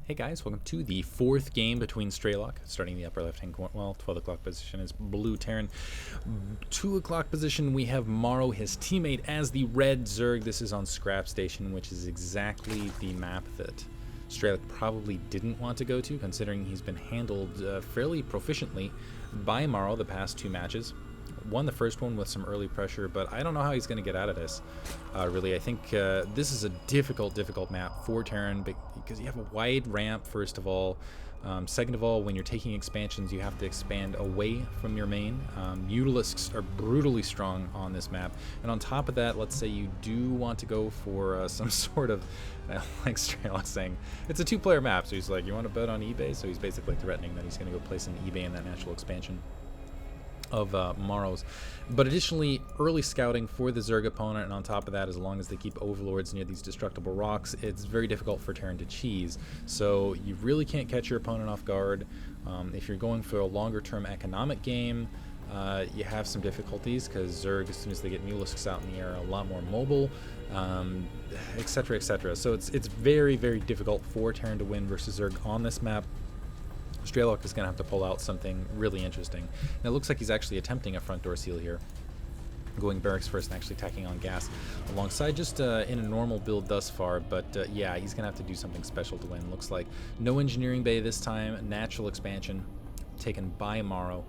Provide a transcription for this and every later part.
Hey guys, welcome to the fourth game between Strelok. Starting the upper left-hand corner, well, 12 o'clock position is blue Terran. 2 o'clock position, we have Morrow, his teammate, as the red Zerg. This is on Scrap Station, which is exactly the map that Strelok probably didn't want to go to, considering he's been handled fairly proficiently by Morrow the past 2 matches. Won the first one with some early pressure, but I don't know how he's going to get out of this. Really, I think this is a difficult map for Terran because you have a wide ramp, first of all. Second of all, when you're taking expansions, you have to expand away from your main. Mutalisks are brutally strong on this map. And on top of that, let's say you do want to go for some sort of, like Strelok saying, it's a 2-player map. So he's like, you want to bet on eBay? So he's basically threatening that he's going to go place an eBay in that natural expansion of Morrow's. But additionally, early scouting for the Zerg opponent, and on top of that, as long as they keep overlords near these destructible rocks, it's very difficult for Terran to cheese. So you really can't catch your opponent off guard. If you're going for a longer term economic game, you have some difficulties because Zerg, as soon as they get Mutalisks out in the air, are a lot more mobile, etc, etc. So it's very difficult for Terran to win versus Zerg on this map. Strelok is going to have to pull out something really interesting. And it looks like he's actually attempting a front door seal here. Going barracks first and actually tacking on gas alongside, just in a normal build thus far. But yeah, he's going to have to do something special to win. Looks like no engineering bay this time. Natural expansion taken by Morrow.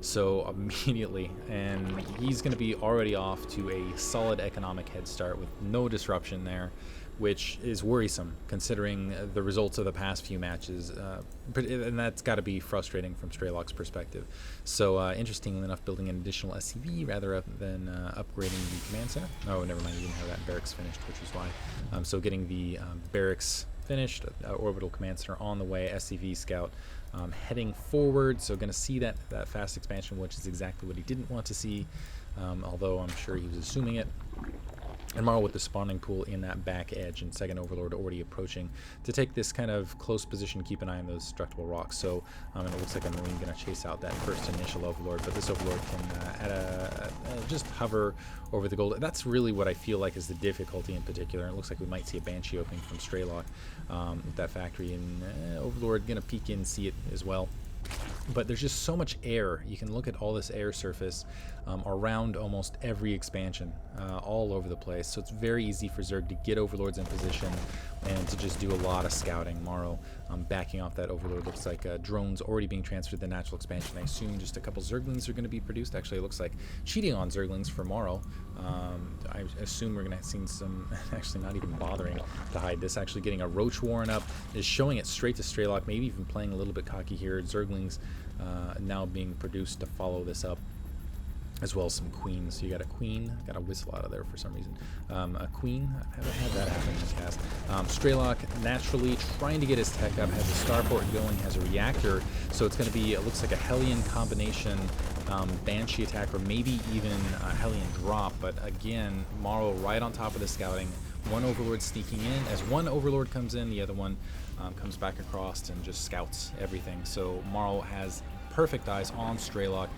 So immediately, and he's going to be already off to a solid economic head start with no disruption there, which is worrisome considering the results of the past few matches, and that's got to be frustrating from Strelok's perspective. So interestingly enough, building an additional SCV rather than upgrading the command center. Oh, never mind, you didn't have that barracks finished, which is why. So getting the barracks finished, orbital command center on the way, SCV scout heading forward. So going to see that fast expansion, which is exactly what he didn't want to see, although I'm sure he was assuming it. And Morrow with the spawning pool in that back edge, and second overlord already approaching to take this kind of close position, keep an eye on those destructible rocks. So and it looks like a marine going to chase out that first initial overlord, but this overlord can just hover over the gold. That's really what I feel like is the difficulty in particular. And it looks like we might see a Banshee opening from Strelok with that factory, and overlord going to peek in, see it as well. But there's just so much air. You can look at all this air surface around almost every expansion, all over the place. So it's very easy for Zerg to get overlords in position and to just do a lot of scouting. Morrow backing off that overlord. Looks like drones already being transferred to the natural expansion. I assume just a couple Zerglings are going to be produced. Actually, it looks like cheating on Zerglings for Morrow. I assume we're going to see some, actually not even bothering to hide this, actually getting a Roach Warren up, is showing it straight to Strelok, maybe even playing a little bit cocky here. Zerglings now being produced to follow this up, as well as some queens. So you got a queen, got a whistle out of there for some reason. A queen, I haven't had that happen in this cast. Strelok naturally trying to get his tech up, has a starport going, has a reactor, so it's going to be, it looks like a Hellion combination Banshee attack, or maybe even a Hellion drop. But again, Morrow right on top of the scouting. One overlord sneaking in. As one overlord comes in, the other one comes back across and just scouts everything. So Morrow has perfect eyes on Strelok.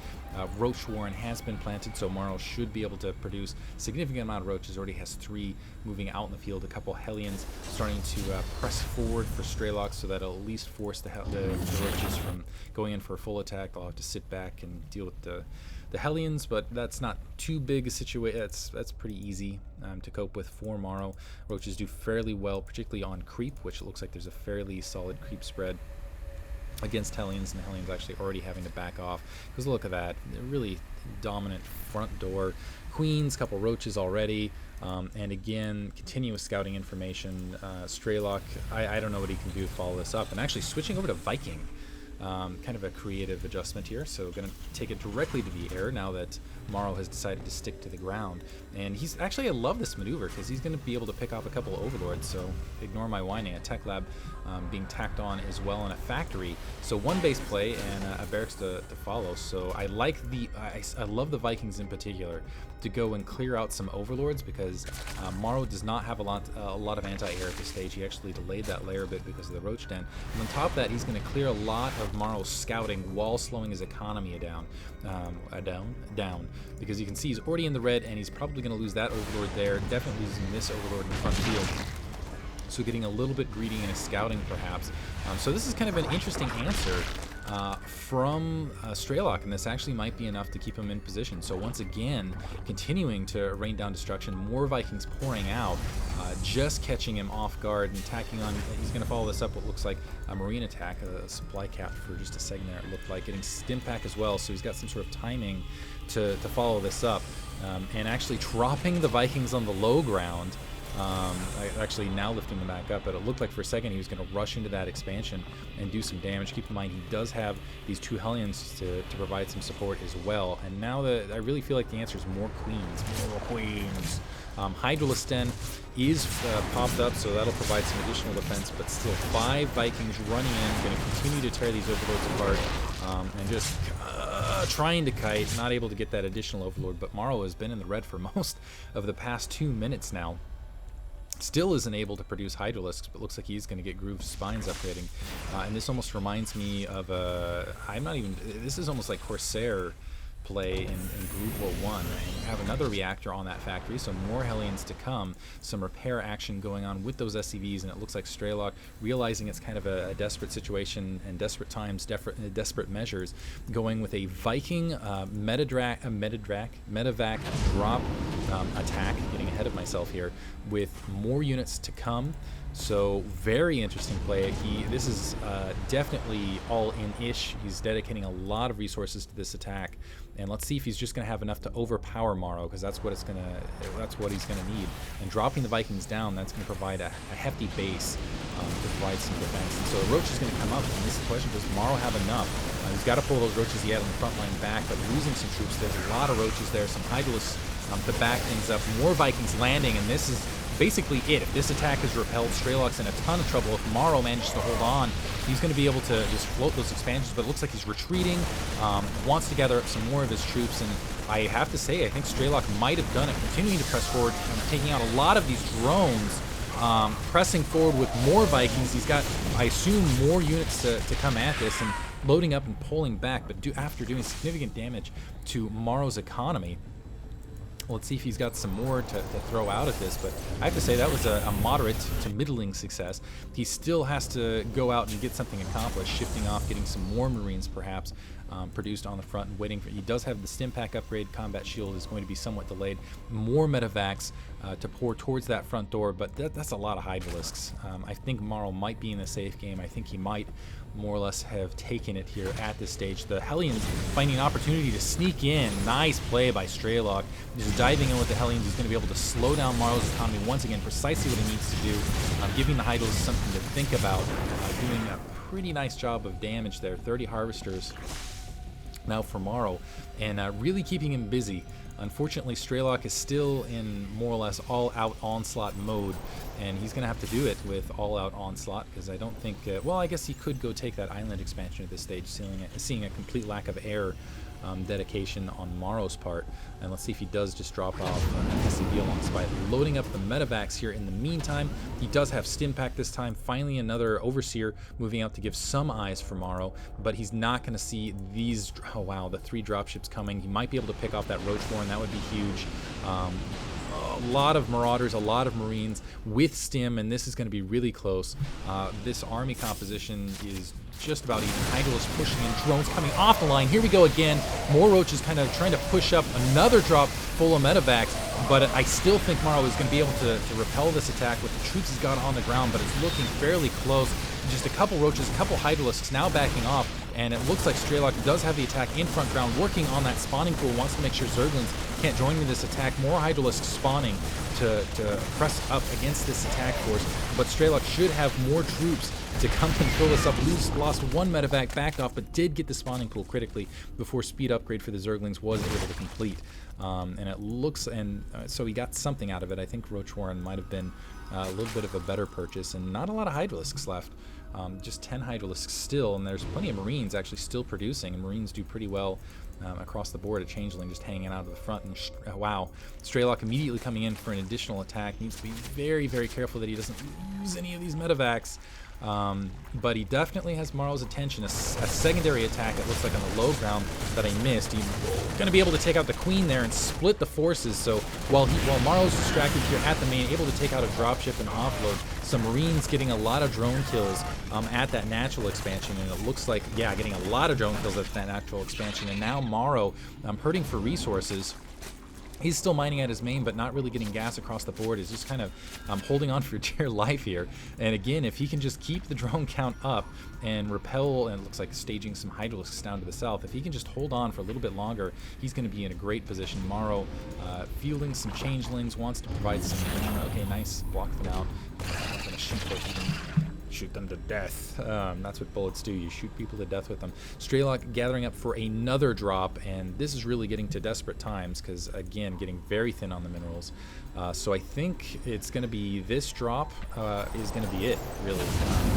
Roach Warren has been planted, so Morrow should be able to produce a significant amount of roaches. Already has 3 moving out in the field. A couple Hellions starting to press forward for Strelok, so that'll at least force the roaches from going in for a full attack. They'll have to sit back and deal with the Hellions, but that's not too big a situation. That's pretty easy to cope with for Morrow. Roaches do fairly well, particularly on creep, which it looks like there's a fairly solid creep spread against Hellions, and the Hellions actually already having to back off. Because look at that, really dominant front door. Queens, couple roaches already, and again, continuous scouting information. Strelok, I don't know what he can do to follow this up. And actually switching over to Viking. Kind of a creative adjustment here, so going to take it directly to the air now that Morrow has decided to stick to the ground. And he's actually, I love this maneuver because he's going to be able to pick off a couple of overlords, so ignore my whining. A tech lab being tacked on as well, in a factory, so one base play and a barracks to follow. So I like I love the Vikings in particular to go and clear out some overlords, because Morrow does not have a lot of anti-air at this stage. He actually delayed that layer a bit because of the roach den, and on top of that, he's going to clear a lot of Morrow's scouting while slowing his economy down, because you can see he's already in the red, and he's probably going to lose that overlord there, definitely losing this overlord in the front field. so getting a little bit greedy in his scouting perhaps. So this is kind of an interesting answer from Strelok, and this actually might be enough to keep him in position. So once again, continuing to rain down destruction, more Vikings pouring out, just catching him off guard and attacking on. He's going to follow this up what looks like a marine attack, a supply cap for just a second there, it looked like, getting stim pack as well, so he's got some sort of timing to follow this up, and actually dropping the Vikings on the low ground. Actually now lifting them back up, but it looked like for a second he was going to rush into that expansion and do some damage. Keep in mind he does have these 2 Hellions to provide some support as well, and now I really feel like the answer is more queens. More queens. Hydralisk Den is popped up, so that'll provide some additional defense, but still 5 Vikings running in, going to continue to tear these overlords apart, and just trying to kite, not able to get that additional overlord, but Morrow has been in the red for most of the past 2 minutes now. Still isn't able to produce Hydralisks, but looks like he's going to get Groove Spines upgrading. And this almost reminds me of this is almost like Corsair play in Brood War 1. And you have another reactor on that factory, so more Hellions to come. Some repair action going on with those SCVs, and it looks like Strelok, realizing it's kind of a desperate situation and desperate times, desperate measures, going with a Viking medevac drop attack, getting ahead of myself here, with more units to come. So very interesting play. This is definitely all in-ish. He's dedicating a lot of resources to this attack, and let's see if he's just going to have enough to overpower Morrow, because that's what he's going to need. And dropping the Vikings down, that's going to provide a hefty base to provide some defense. And so the Roach is going to come up, and this is the question: does Morrow have enough? He's got to pull those Roaches he had on the front line back, but losing some troops. There's a lot of Roaches there, some Hydralisks to back things up. More Vikings landing, and this is basically it. If this attack is repelled, Strelok's in a ton of trouble. If Morrow manages to hold on, he's going to be able to just float those expansions, but it looks like he's retreating, wants to gather up some more of his troops, and I have to say, I think Strelok might have done it, continuing to press forward, taking out a lot of these drones, pressing forward with more Vikings. He's got, I assume, more units to come at this, and loading up and pulling back, but after doing significant damage to Morrow's economy. Let's see if he's got some more to throw out at this, but I have to say that was a moderate to middling success. He still has to go out and get something accomplished, shifting off, getting some more Marines perhaps produced on the front, and waiting for. He does have the stim pack upgrade. Combat shield is going to be somewhat delayed. More medevacs to pour towards that front door, but that's a lot of Hydralisks. I think Morrow might be in a safe game. I think he might more or less have taken it here at this stage. The Hellions finding an opportunity to sneak in. Nice play by Strelok. Just diving in with the Hellions. He's going to be able to slow down Morrow's economy once again, precisely what he needs to do, giving the Hydralisks something to think about, doing a pretty nice job of damage there. 30 Harvesters now for Morrow, and really keeping him busy. Unfortunately, Strelok is still in more or less all-out onslaught mode, and he's going to have to do it with all-out onslaught, because I don't think... well, I guess he could go take that island expansion at this stage, seeing a complete lack of air dedication on Morrow's part. And let's see if he does just drop off an SCV alongside. Loading up the medevacs here in the meantime. He does have stim pack this time. Finally, another Overseer moving out to give some eyes for Morrow, but he's not going to see these... oh wow, the 3 dropships coming. He might be able to pick off that Roach Warren. That would be huge. A lot of Marauders, a lot of Marines with stim, and this is going to be really close. This army composition is just about even. Hydralisk pushing in, drones coming off the line. Here we go again. More Roaches kind of trying to push up another drop full of medevacs, but I still think Morrow is going to be able to repel this attack with the troops he's got on the ground, but it's looking fairly close. Just a couple Roaches, a couple Hydralisks now backing off, and it looks like Strelok does have the attack in front ground, working on that spawning pool, wants to make sure Zerglings can't join in this attack. More Hydralisks spawning to press up against this attack force, but Strelok should have more troops to come and fill this up. Lost 1 medevac, backed off, but did get the spawning pool critically before speed upgrade for the Zerglings was able to complete. And it looks, so he got something out of it. I think Roach Warren might have been a little bit of a better purchase, and not a lot of Hydralisks left. Just 10 Hydralisks still, and there's plenty of Marines actually still producing, and Marines do pretty well across the board at Changeling, just hanging out of the front. And wow, Strelok immediately coming in for an additional attack. Needs to be very, very careful that he doesn't lose any of these medevacs. But he definitely has Morrow's attention. A secondary attack that looks like on the low ground that I missed. He's going to be able to take out the queen there and split the forces. So while Morrow's distracted here at the main, able to take out a dropship and offload, some Marines getting a lot of drone kills at that natural expansion, and it looks like, yeah, getting a lot of drone kills at that natural expansion. And now Morrow hurting for resources. He's still mining at his main, but not really getting gas across the board. He's just kind of holding on for dear life here. And again, if he can just keep the drone count up and repel, and it looks like staging some Hydralisks down to the south, if he can just hold on for a little bit longer, he's going to be in a great position. Morrow fielding some changelings, wants to provide some... okay, nice. Block them out. I'm going to shoot them to death. That's what bullets do. You shoot people to death with them. Strelok gathering up for another drop, and this is really getting to desperate times because, again, getting very thin on the minerals. So I think it's going to be this drop is going to be it, really.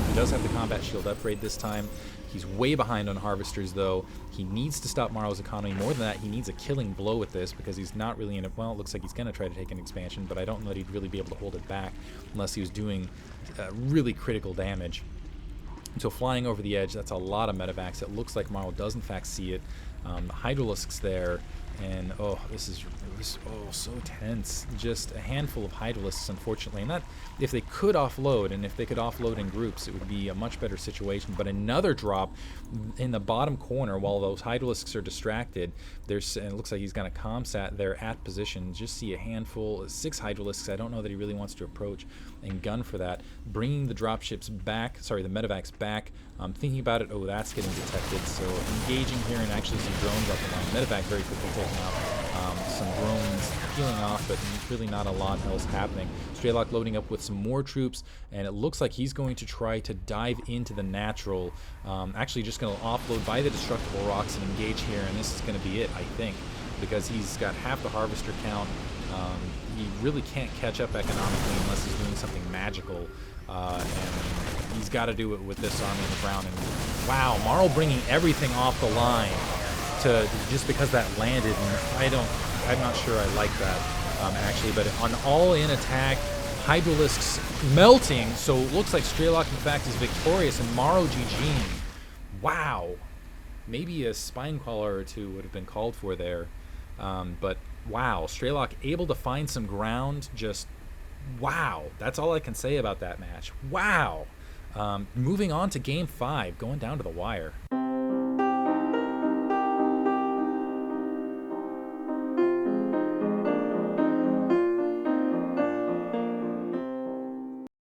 He does have the combat shield upgrade this time. He's way behind on harvesters, though. He needs to stop Morrow's economy. More than that, he needs a killing blow with this because he's not really in it. Well, it looks like he's going to try to take an expansion, but I don't know that he'd really be able to hold it back unless he was doing really critical damage. So flying over the edge, that's a lot of medevacs. It looks like Morrow does in fact see it. The Hydralisks there, and oh, this is so tense. Just a handful of Hydralisks, unfortunately, and that, if they could offload, and if they could offload in groups, it would be a much better situation. But another drop in the bottom corner while those Hydralisks are distracted. And it looks like he's got a comsat there at position. Just see a handful, 6 Hydralisks. I don't know that he really wants to approach and gun for that. Bringing the dropships back, sorry, the medevacs back. Thinking about it, oh, that's getting detected. So engaging here, and actually some drones up and down. Medevac very quickly taken out. Some drones peeling off, but really not a lot else happening. Strelok loading up with some more troops, and it looks like he's going to try to dive into the natural. Actually just going to offload by the destructible rocks and engage here, and this is going to be it, I think, because he's got half the harvester count. He really can't catch up economically unless he's doing something magical, and he's got to do it with this army on the ground. And wow, Morrow bringing everything off the line to just because that landed, and I'm not sure I like that actually. But on all-in attack, Hydralisks melting, so it looks like Strelok in fact is victorious, and Morrow GG'ing. Wow, maybe a spine crawler or two would have been called for there, but wow, Strelok able to find some ground. Just wow, that's all I can say about that match. Wow. Moving on to game 5, going down to the wire.